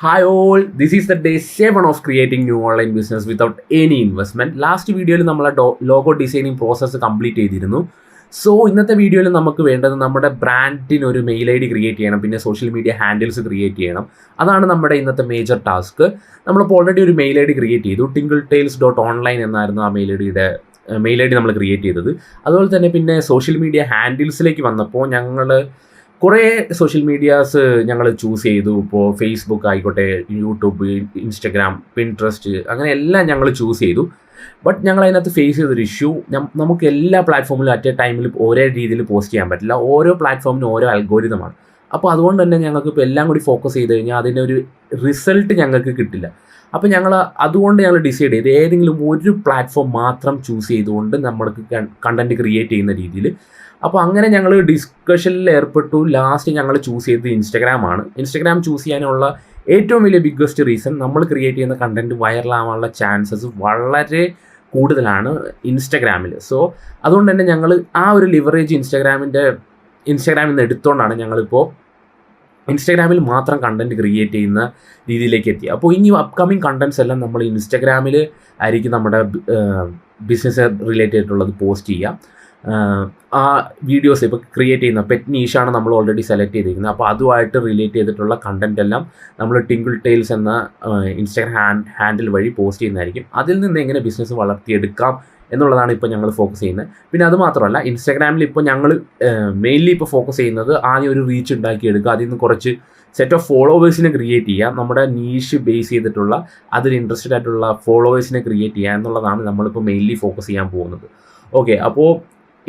Hi all, this is the day 7 of creating new online business without any investment. Last വീഡിയോയിൽ നമ്മൾ logo designing process complete ചെയ്തിരുന്നു. So ഇന്നത്തെ വീഡിയോയിൽ നമുക്ക് വേണ്ടത് നമ്മുടെ ബ്രാൻഡിന് ഒരു മെയിൽ ഐ ഡി ക്രിയേറ്റ് ചെയ്യണം, പിന്നെ സോഷ്യൽ മീഡിയ ഹാൻഡിൽസ് ക്രിയേറ്റ് ചെയ്യണം. അതാണ് നമ്മുടെ ഇന്നത്തെ മേജർ ടാസ്ക്. നമ്മളിപ്പോൾ ഓൾറെഡി ഒരു മെയിൽ ഐ ഡി ക്രിയേറ്റ് ചെയ്തു. tingletails.online എന്നായിരുന്നു ആ മെയിൽ ഐ ഡി നമ്മൾ ക്രിയേറ്റ് ചെയ്തത്. അതുപോലെ തന്നെ പിന്നെ സോഷ്യൽ മീഡിയ ഹാൻഡിൽസിലേക്ക് വന്നപ്പോൾ ഞങ്ങൾ കുറേ സോഷ്യൽ മീഡിയാസ് ഞങ്ങൾ ചൂസ് ചെയ്തു. ഇപ്പോൾ ഫേസ്ബുക്ക് ആയിക്കോട്ടെ, യൂട്യൂബ്, ഇൻസ്റ്റഗ്രാം, പിൻട്രസ്റ്റ്, അങ്ങനെ എല്ലാം ഞങ്ങൾ ചൂസ് ചെയ്തു. ബട്ട് ഞങ്ങൾ അതിനകത്ത് ഫേസ് ചെയ്തൊരു ഇഷ്യൂ, നമുക്ക് എല്ലാ പ്ലാറ്റ്ഫോമിലും അറ്റ് എ ടൈമിൽ ഒരേ രീതിയിൽ പോസ്റ്റ് ചെയ്യാൻ പറ്റില്ല. ഓരോ പ്ലാറ്റ്ഫോമിനും ഓരോ അൽഗോരിതമാണ്. അപ്പോൾ അതുകൊണ്ട് തന്നെ ഞങ്ങൾക്ക് ഇപ്പോൾ എല്ലാം കൂടി ഫോക്കസ് ചെയ്ത് കഴിഞ്ഞാൽ അതിനൊരു റിസൾട്ട് ഞങ്ങൾക്ക് കിട്ടില്ല. അപ്പോൾ അതുകൊണ്ട് ഞങ്ങൾ ഡിസൈഡ് ചെയ്ത് ഏതെങ്കിലും ഒരു പ്ലാറ്റ്ഫോം മാത്രം ചൂസ് ചെയ്തുകൊണ്ട് നമ്മൾക്ക് കണ്ടൻറ്റ് ക്രിയേറ്റ് ചെയ്യുന്ന രീതിയിൽ. അപ്പോൾ അങ്ങനെ ഞങ്ങൾ ഡിസ്കഷനിൽ ഏർപ്പെട്ടു. ലാസ്റ്റ് ഞങ്ങൾ ചൂസ് ചെയ്തത് ഇൻസ്റ്റഗ്രാമാണ്. ഇൻസ്റ്റഗ്രാം ചൂസ് ചെയ്യാനുള്ള ഏറ്റവും വലിയ ബിഗ്ഗസ്റ്റ് റീസൺ, നമ്മൾ ക്രിയേറ്റ് ചെയ്യുന്ന കണ്ടൻറ്റ് വൈറലാവാനുള്ള ചാൻസസ് വളരെ കൂടുതലാണ് ഇൻസ്റ്റഗ്രാമിൽ. സോ അതുകൊണ്ട് തന്നെ ഞങ്ങൾ ആ ഒരു ലിവറേജ് ഇൻസ്റ്റഗ്രാമിൽ നിന്ന് എടുത്തുകൊണ്ടാണ് ഞങ്ങളിപ്പോൾ ഇൻസ്റ്റഗ്രാമിൽ മാത്രം കണ്ടൻറ്റ് ക്രിയേറ്റ് ചെയ്യുന്ന രീതിയിലേക്ക് എത്തി. അപ്പോൾ ഇനി അപ്കമിങ് കണ്ടൻറ്റ്സ് എല്ലാം നമ്മൾ ഇൻസ്റ്റഗ്രാമിൽ ആയിരിക്കും നമ്മുടെ ബിസിനസ് റിലേറ്റഡ് ആയിട്ടുള്ളത് പോസ്റ്റ് ചെയ്യുക. ആ വീഡിയോസ് ഇപ്പോൾ ക്രിയേറ്റ് ചെയ്യുന്ന പെറ്റ് നീഷാണ് നമ്മൾ ഓൾറെഡി സെലക്ട് ചെയ്തിരിക്കുന്നത്. അപ്പോൾ അതുമായിട്ട് റിലേറ്റ് ചെയ്തിട്ടുള്ള കണ്ടൻറ്റ് എല്ലാം നമ്മൾ tingletails എന്ന ഇൻസ്റ്റാഗ്രാം ഹാൻഡിൽ വഴി പോസ്റ്റ് ചെയ്യുന്നതായിരിക്കും. അതിൽ നിന്ന് എങ്ങനെ ബിസിനസ് വളർത്തിയെടുക്കാം എന്നുള്ളതാണ് ഇപ്പോൾ ഞങ്ങൾ ഫോക്കസ് ചെയ്യുന്നത്. പിന്നെ അത് മാത്രമല്ല, ഇൻസ്റ്റാഗ്രാമിൽ ഇപ്പോൾ ഞങ്ങൾ മെയിൻലി ഇപ്പോൾ ഫോക്കസ് ചെയ്യുന്നത് ആദ്യം ഒരു റീച്ച് ഉണ്ടാക്കിയെടുക്കുക, അതിൽ നിന്ന് കുറച്ച് സെറ്റ് ഓഫ് ഫോളോവേഴ്സിനെ ക്രിയേറ്റ് ചെയ്യുക, നമ്മുടെ നീഷ് ബേസ് ചെയ്തിട്ടുള്ള അതിൽ ഇൻട്രസ്റ്റഡ് ആയിട്ടുള്ള ഫോളോവേഴ്സിനെ ക്രിയേറ്റ് ചെയ്യുക എന്നുള്ളതാണ് നമ്മളിപ്പോൾ മെയിൻലി ഫോക്കസ് ചെയ്യാൻ പോകുന്നത്. ഓക്കെ, അപ്പോൾ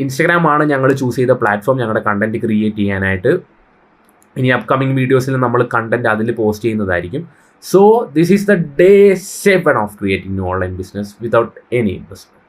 ഇൻസ്റ്റഗ്രാമാണ് ഞങ്ങൾ ചൂസ് ചെയ്ത പ്ലാറ്റ്ഫോം ഞങ്ങളുടെ കണ്ടൻറ്റ് ക്രിയേറ്റ് ചെയ്യാനായിട്ട്. ഇനി അപ്കമിങ് വീഡിയോസിൽ നമ്മൾ കണ്ടൻറ്റ് അതിൽ പോസ്റ്റ് ചെയ്യുന്നതായിരിക്കും. So this is the day 7 of creating new online business without any investment.